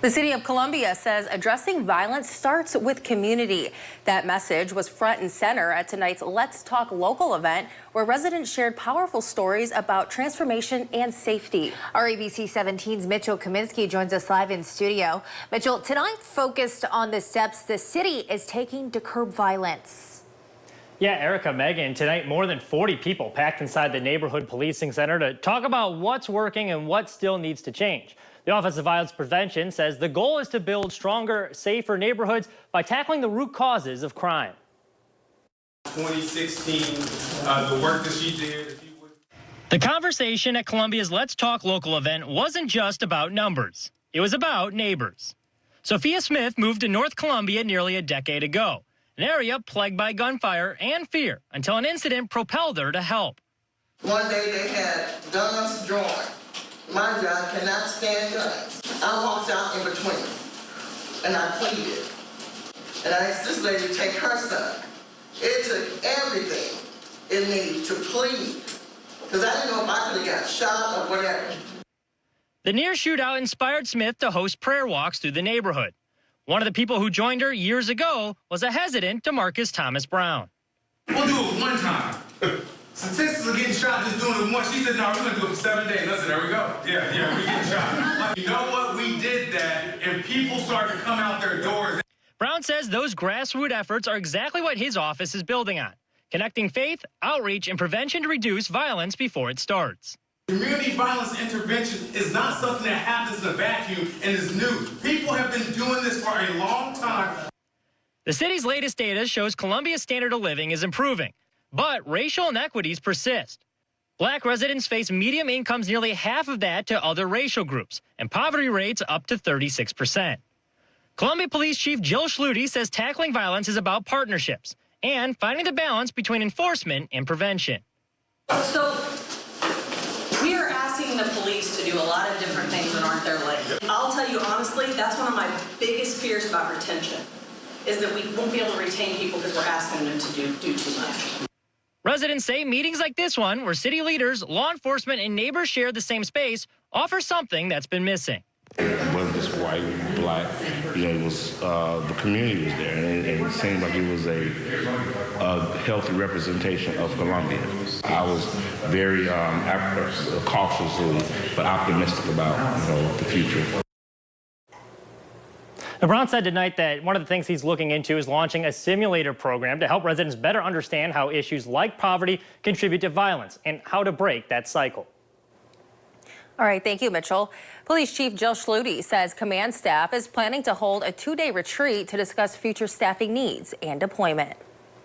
The city of Columbia says addressing violence starts with community. That message was front and center at tonight's Let's Talk Local event, where residents shared powerful stories about transformation and safety. Our ABC 17's Mitchell Kaminsky joins us live in studio. Mitchell, tonight focused on the steps the city is taking to curb violence. Yeah, Erica, Megan, tonight more than 40 people packed inside the Neighborhood Policing Center to talk about what's working and what still needs to change. The Office of Violence Prevention says the goal is to build stronger, safer neighborhoods by tackling the root causes of crime. 2016, the work that she did. The conversation at Columbia's Let's Talk Local event wasn't just about numbers. It was about neighbors. Sophia Smith moved to North Columbia nearly a decade ago, an area plagued by gunfire and fear, until an incident propelled her to help. One day they had guns drawn. Mind you, I cannot stand guns. I walked out in between and I pleaded. And I asked this lady to take her son. It took everything in me to plead, because I didn't know if I could have got shot or whatever. The near shootout inspired Smith to host prayer walks through the neighborhood. One of the people who joined her years ago was a hesitant DeMarcus Thomas Brown. We'll do it one time. Statistics are getting shot just doing it once. She said, no, we're going to do it for 7 days. I said, there we go. Yeah, we're getting shot. You know what? We did that, and people started to come out their doors. Brown says those grassroots efforts are exactly what his office is building on, connecting faith, outreach, and prevention to reduce violence before it starts. Community violence intervention is not something that happens in a vacuum and is new. People have been doing this for a long time. The city's latest data shows Columbia's standard of living is improving, but racial inequities persist. Black residents face median incomes nearly half of that to other racial groups, and poverty rates up to 36%. Columbia Police Chief Jill Schluty says tackling violence is about partnerships and finding the balance between enforcement and prevention. So we are asking the police to do a lot of different things that aren't their lane. I'll tell you honestly, that's one of my biggest fears about retention, is that we won't be able to retain people because we're asking them to do too much. Residents say meetings like this one, where city leaders, law enforcement, and neighbors share the same space, offer something that's been missing. Whether it's white, black, it was the community was there, and it seemed like it was a healthy representation of Columbia. I was very cautiously but optimistic about the future. Now, Brown said tonight that one of the things he's looking into is launching a simulator program to help residents better understand how issues like poverty contribute to violence and how to break that cycle. All right, thank you, Mitchell. Police Chief Jill Schluty says command staff is planning to hold a 2-day retreat to discuss future staffing needs and deployment.